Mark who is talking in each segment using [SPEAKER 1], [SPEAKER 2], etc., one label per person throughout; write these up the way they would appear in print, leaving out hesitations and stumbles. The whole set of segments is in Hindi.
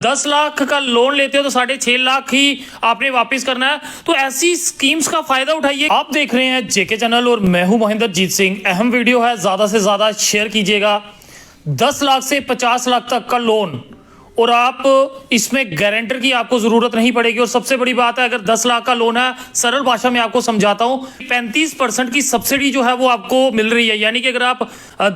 [SPEAKER 1] 10 लाख का लोन लेते हो तो 6.5 लाख ही आपने वापस करना है। तो ऐसी स्कीम्स का फायदा उठाइए। आप देख रहे हैं जेके चैनल और मैं हूं महेंद्रजीत सिंह। अहम वीडियो है, ज्यादा से ज्यादा शेयर कीजिएगा। 10 लाख से 50 लाख तक का लोन और आप इसमें गारंटर की आपको जरूरत नहीं पड़ेगी। और सबसे बड़ी बात है, अगर 10 लाख का लोन है, सरल भाषा में आपको समझाता हूं, 35% की सब्सिडी जो है वो आपको मिल रही है। यानी कि अगर आप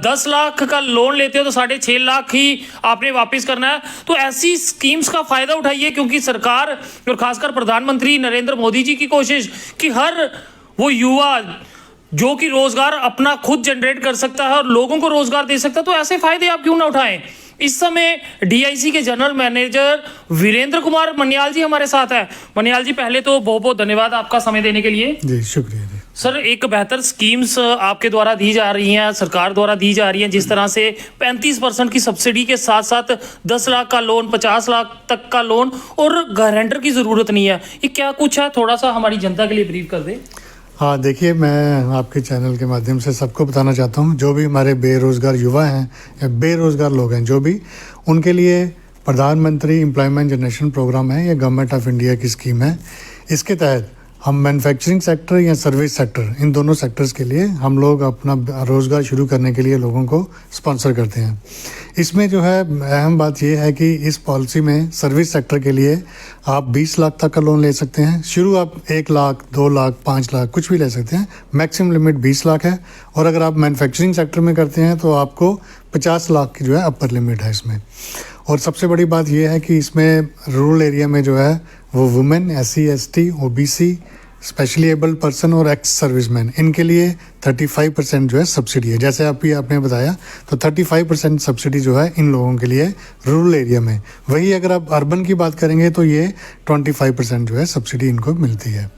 [SPEAKER 1] 10 लाख का लोन लेते हो तो 6.5 लाख ही आपने वापस करना है। तो ऐसी स्कीम्स का फायदा उठाइए, क्योंकि सरकार और खासकर प्रधानमंत्री नरेंद्र मोदी जी की कोशिश कि हर वो युवा जो कि रोजगार अपना खुद जनरेट कर सकता है और लोगों को रोजगार दे सकता है, तो ऐसे फायदे आप क्यों ना उठाएं। इस समय डीआईसी के जनरल मैनेजर वीरेंद्र कुमार मन्याल जी हमारे साथ है। मन्याल जी, पहले तो बहुत बहुत धन्यवाद आपका समय देने के लिए।
[SPEAKER 2] जी शुक्रिया जी।
[SPEAKER 1] सर, एक बेहतर स्कीम्स आपके द्वारा दी जा रही हैं, सरकार द्वारा दी जा रही हैं, जिस तरह से 35% की सब्सिडी के साथ साथ 10 लाख का लोन, 50 लाख तक का लोन और गारंटर की जरूरत नहीं है, ये क्या कुछ है? थोड़ा सा हमारी जनता के लिए ब्रीफ कर दे।
[SPEAKER 2] हाँ देखिए, मैं आपके चैनल के माध्यम से सबको बताना चाहता हूँ, जो भी हमारे बेरोज़गार युवा हैं या बेरोज़गार लोग हैं, जो भी, उनके लिए प्रधानमंत्री एम्प्लॉयमेंट जनरेशन प्रोग्राम है, ये गवर्नमेंट ऑफ इंडिया की स्कीम है। इसके तहत हम मैन्युफैक्चरिंग सेक्टर या सर्विस सेक्टर, इन दोनों सेक्टर्स के लिए हम लोग अपना रोज़गार शुरू करने के लिए लोगों को स्पॉन्सर करते हैं। इसमें जो है अहम बात यह है कि इस पॉलिसी में सर्विस सेक्टर के लिए आप 20 लाख तक का लोन ले सकते हैं। शुरू आप 1 लाख, 2 लाख, 5 लाख कुछ भी ले सकते हैं। मैक्सिमम लिमिट 20 लाख है। और अगर आप मैन्युफैक्चरिंग सेक्टर में करते हैं तो आपको 50 लाख की जो है अपर लिमिट है इसमें। और सबसे बड़ी बात यह है कि इसमें रूरल एरिया में जो है वो women, SC, ST, OBC, specially abled person और एक्स सर्विसमैन, इनके लिए 35% जो है सब्सिडी है। जैसे आपने बताया, तो 35% सब्सिडी जो है इन लोगों के लिए रूरल एरिया में। वही अगर आप अर्बन की बात करेंगे तो ये 25% जो है सब्सिडी इनको मिलती है।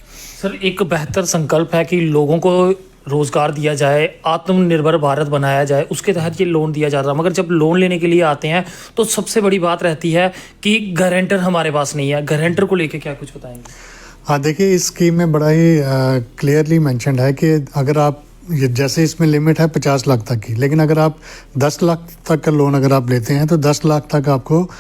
[SPEAKER 1] सर, एक बेहतर संकल्प है कि लोगों को रोजगार दिया जाए, आत्मनिर्भर भारत बनाया जाए, उसके तहत ये लोन दिया जा रहा है। मगर जब लोन लेने के लिए आते हैं तो सबसे बड़ी बात रहती है कि गारंटर हमारे पास नहीं है। गारंटर को लेके क्या कुछ बताएंगे?
[SPEAKER 2] हाँ देखिए, इस स्कीम में बड़ा ही क्लियरली मेंशन्ड है कि अगर आप जैसे इसमें लिमिट है 50 लाख तक की, लेकिन अगर आप 10 लाख तक का लोन अगर आप लेते हैं तो 10 लाख तक आपको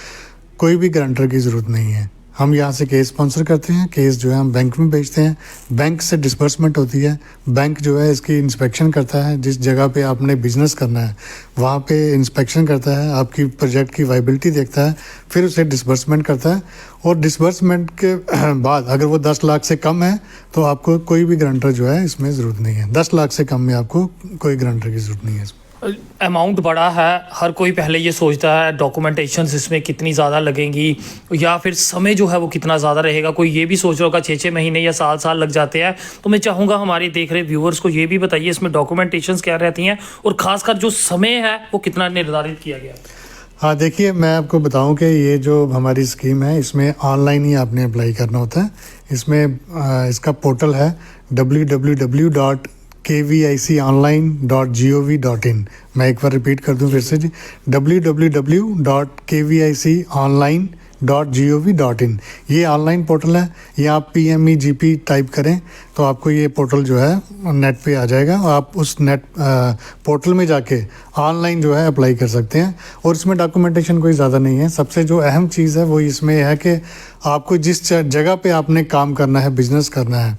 [SPEAKER 2] कोई भी गारंटर की ज़रूरत नहीं है। हम यहाँ से केस स्पॉन्सर करते हैं, केस जो है हम बैंक में भेजते हैं, बैंक से डिस्बर्समेंट होती है, बैंक जो है इसकी इंस्पेक्शन करता है। जिस जगह पे आपने बिजनेस करना है वहाँ पे इंस्पेक्शन करता है, आपकी प्रोजेक्ट की वाइबिलिटी देखता है, फिर उसे डिस्बर्समेंट करता है। और डिस्बर्समेंट के बाद अगर वो 10 लाख से कम है तो आपको कोई भी गारंटर जो है इसमें ज़रूरत नहीं है। 10 लाख से कम में आपको कोई गारंटर की ज़रूरत नहीं है।
[SPEAKER 1] अमाउंट बड़ा है, हर कोई पहले ये सोचता है डॉक्यूमेंटेशंस इसमें कितनी ज़्यादा लगेंगी या फिर समय जो है वो कितना ज़्यादा रहेगा। कोई ये भी सोच रहा होगा 6-6 महीने या साल लग जाते हैं। तो मैं चाहूँगा हमारे देख रहे व्यूअर्स को ये भी बताइए इसमें डॉक्यूमेंटेशंस क्या रहती हैं और ख़ासकर जो समय है वो कितना निर्धारित किया गया है।
[SPEAKER 2] हाँ देखिए, मैं आपको बताऊं कि ये जो हमारी स्कीम है इसमें ऑनलाइन ही आपने अप्लाई करना होता है। इसमें इसका पोर्टल है www.kviconline.gov.in। मैं एक बार रिपीट कर दूं फिर से जी, www.kviconline.gov.in। ये ऑनलाइन पोर्टल है। यहाँ आप PMEGP टाइप करें तो आपको ये पोर्टल जो है नेट पे आ जाएगा। आप उस नेट पोर्टल में जाके ऑनलाइन जो है अप्लाई कर सकते हैं। और इसमें डॉक्यूमेंटेशन कोई ज़्यादा नहीं है। सबसे जो अहम चीज़ है वो इसमें है कि आपको जिस जगह पे आपने काम करना है, बिजनेस करना है,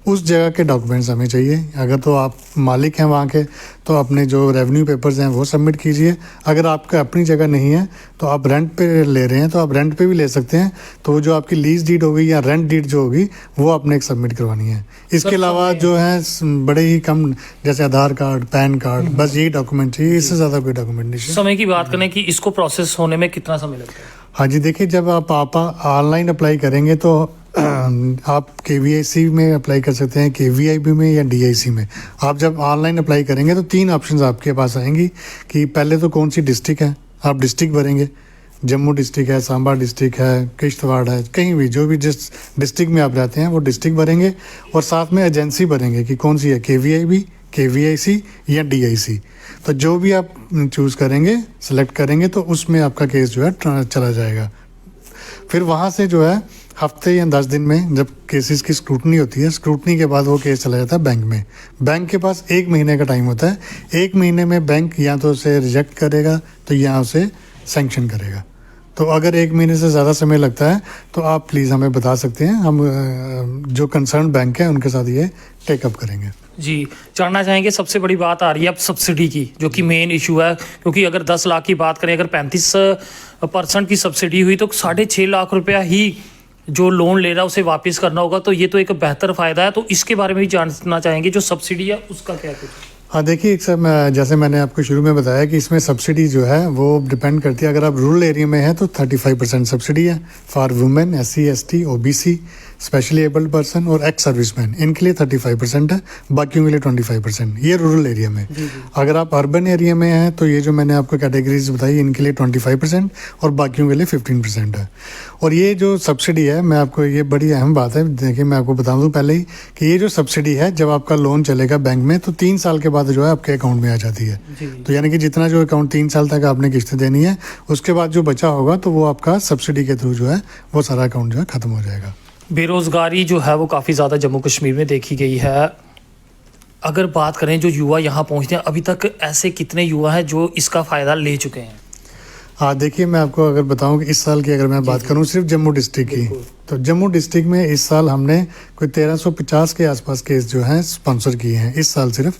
[SPEAKER 2] उस जगह के डॉक्यूमेंट्स हमें चाहिए। अगर तो आप मालिक हैं वहाँ के तो अपने जो रेवेन्यू पेपर्स हैं वो सबमिट कीजिए। अगर आपका अपनी जगह नहीं है तो आप रेंट पे ले रहे हैं तो आप रेंट पे भी ले सकते हैं। तो जो आपकी लीज डीड होगी या रेंट डीड जो होगी वो आपने एक सबमिट करवानी है। इसके अलावा जो है बड़े ही कम, जैसे आधार कार्ड, पैन कार्ड, बस यही डॉक्यूमेंट चाहिए, इससे ज़्यादा कोई डॉक्यूमेंट नहीं।
[SPEAKER 1] समय की बात करें कि इसको प्रोसेस होने में कितना समय लगता है?
[SPEAKER 2] हाँ जी देखिए, जब आप ऑनलाइन अप्लाई करेंगे तो आप KVIC में अप्लाई कर सकते हैं, KVIB में या DIC में। आप जब ऑनलाइन अप्लाई करेंगे तो 3 ऑप्शंस आपके पास आएंगी कि पहले तो कौन सी डिस्ट्रिक्ट है, आप डिस्ट्रिक्ट भरेंगे। जम्मू डिस्ट्रिक्ट है, सांबा डिस्ट्रिक्ट है, किश्तवाड़ है, कहीं भी जो भी जिस डिस्ट्रिक्ट में आप रहते हैं वो डिस्ट्रिक्ट भरेंगे। और साथ में एजेंसी भरेंगे कि कौन सी है, KVIB, KVIC या DIC। तो जो भी आप चूज़ करेंगे, सेलेक्ट करेंगे तो उसमें आपका केस जो है चला जाएगा। फिर वहाँ से जो है हफ्ते या 10 दिन में जब केसेस की स्क्रूटनी होती है, स्क्रूटनी के बाद वो केस चला जाता है बैंक में। बैंक के पास 1 महीने का टाइम होता है। 1 महीने में बैंक या तो उसे रिजेक्ट करेगा तो या उसे सैंक्शन करेगा। तो अगर 1 महीने से ज़्यादा समय लगता है तो आप प्लीज़ हमें बता सकते हैं, हम जो कंसर्न बैंक है उनके साथ ये टेकअप करेंगे।
[SPEAKER 1] जी, जानना चाहेंगे सबसे बड़ी बात आ रही है अब सब्सिडी की, जो कि मेन इशू है, क्योंकि अगर 10 लाख की बात करें, अगर 35% की सब्सिडी हुई तो 6.5 लाख रुपया ही जो लोन ले रहा है उसे वापस करना होगा, तो ये तो एक बेहतर फ़ायदा है। तो इसके बारे में भी जानना चाहेंगे, जो सब्सिडी है उसका क्या कुछ?
[SPEAKER 2] हाँ देखिए, सर जैसे मैंने आपको शुरू में बताया कि इसमें सब्सिडी जो है वो डिपेंड करती है। अगर आप रूरल एरिया में हैं तो 35% सब्सिडी है for women, SC ST OBC, specially abled person और एक्स सर्विसमैन, इनके लिए 35% है, बाकियों के लिए 25%। ये रूरल एरिया में। अगर आप अर्बन एरिया में हैं तो ये जो मैंने आपको कैटेगरीज बताई इनके लिए 25% और बाकियों के लिए 15% है। और ये जो सब्सिडी है, मैं आपको, ये बड़ी अहम बात है, देखिए मैं आपको बता दूं पहले ही कि ये जो सब्सिडी है, जब आपका लोन चलेगा बैंक में तो 3 साल के बाद जो है आपके अकाउंट में आ जाती है। तो यानी कि जितना जो अकाउंट 3 साल तक आपने किस्तें देनी है, उसके बाद जो बचा होगा तो वो आपका सब्सिडी के थ्रू जो है वो सारा अकाउंट जो है खत्म हो जाएगा।
[SPEAKER 1] बेरोज़गारी जो है वो काफ़ी ज़्यादा जम्मू कश्मीर में देखी गई है। अगर बात करें जो युवा यहाँ पहुँचते हैं, अभी तक ऐसे कितने युवा हैं जो इसका फ़ायदा ले चुके हैं?
[SPEAKER 2] हाँ देखिए, मैं आपको अगर बताऊं कि इस साल की अगर मैं बात करूं सिर्फ जम्मू डिस्ट्रिक्ट की, तो जम्मू डिस्ट्रिक्ट में इस साल हमने कोई 1350 के आसपास केस जो हैं स्पॉन्सर किए हैं इस साल सिर्फ,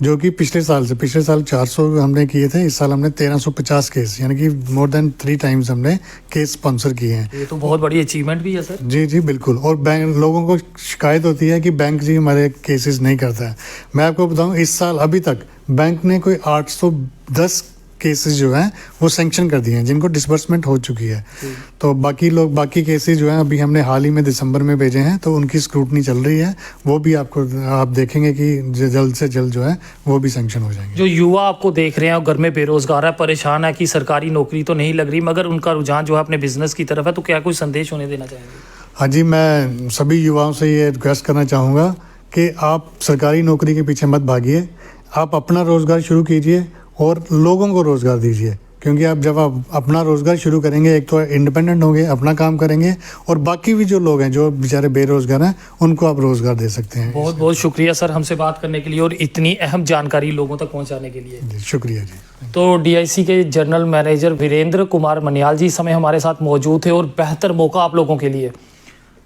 [SPEAKER 2] जो कि पिछले साल 400 हमने किए थे, इस साल हमने 1350 केस, यानी कि मोर देन 3 टाइम्स हमने केस स्पॉन्सर किए हैं।
[SPEAKER 1] ये तो बहुत बड़ी अचीवमेंट भी है सर।
[SPEAKER 2] जी जी बिल्कुल। और बैंक लोगों को शिकायत होती है कि बैंक जी हमारे केसेस नहीं करता है। मैं आपको बताऊं, इस साल अभी तक बैंक ने कोई 810 केसेस जो हैं वो सैंक्शन कर दिए हैं, जिनको डिसबर्समेंट हो चुकी है। तो बाकी केसेस जो हैं अभी हमने हाल ही में दिसंबर में भेजे हैं, तो उनकी स्क्रूटनी चल रही है। वो भी आप देखेंगे कि जल्द से जल्द जो है वो भी सैंक्शन हो जाएंगे।
[SPEAKER 1] जो युवा आपको देख रहे हैं और घर में बेरोजगार है, परेशान है कि सरकारी नौकरी तो नहीं लग रही, मगर उनका रुझान जो है अपने बिजनेस की तरफ है, तो क्या कोई संदेश उन्हें देना चाहेंगे?
[SPEAKER 2] हाँ जी, मैं सभी युवाओं से ये रिक्वेस्ट करना चाहूँगा कि आप सरकारी नौकरी के पीछे मत भागिए, आप अपना रोज़गार शुरू कीजिए और लोगों को रोज़गार दीजिए। क्योंकि जब आप अपना रोज़गार शुरू करेंगे, एक तो इंडिपेंडेंट होंगे, अपना काम करेंगे, और बाकी भी जो लोग हैं जो बेचारे बेरोज़गार हैं उनको आप रोज़गार दे सकते हैं।
[SPEAKER 1] बहुत बहुत शुक्रिया सर हमसे बात करने के लिए और इतनी अहम जानकारी लोगों तक पहुंचाने के लिए।
[SPEAKER 2] शुक्रिया जी।
[SPEAKER 1] तो DIC के जनरल मैनेजर वीरेंद्र कुमार मनियाल जी इस समय हमारे साथ मौजूद थे। और बेहतर मौका आप लोगों के लिए,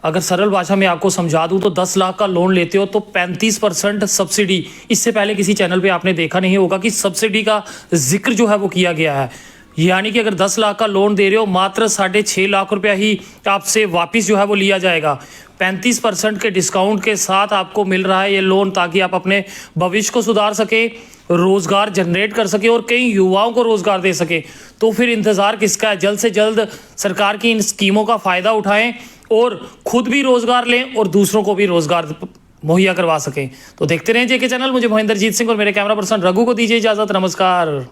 [SPEAKER 1] अगर सरल भाषा में आपको समझा दूं तो 10 लाख का लोन लेते हो तो 35% सब्सिडी। इससे पहले किसी चैनल पे आपने देखा नहीं होगा कि सब्सिडी का जिक्र जो है वो किया गया है। यानी कि अगर 10 लाख का लोन दे रहे हो, मात्र 6.5 लाख रुपया ही आपसे वापस जो है वो लिया जाएगा। 35% के डिस्काउंट के साथ आपको मिल रहा है ये लोन, ताकि आप अपने भविष्य को सुधार सके, रोज़गार जनरेट कर सके और कई युवाओं को रोज़गार दे सके। तो फिर इंतज़ार किसका है? जल्द से जल्द सरकार की इन स्कीमों का फ़ायदा उठाएं और खुद भी रोज़गार लें और दूसरों को भी रोज़गार मुहैया करवा सकें। तो देखते रहें JK चैनल। मुझे महेंद्र जीत सिंह और मेरे कैमरा पर्सन रघु को दीजिए इजाज़त। नमस्कार।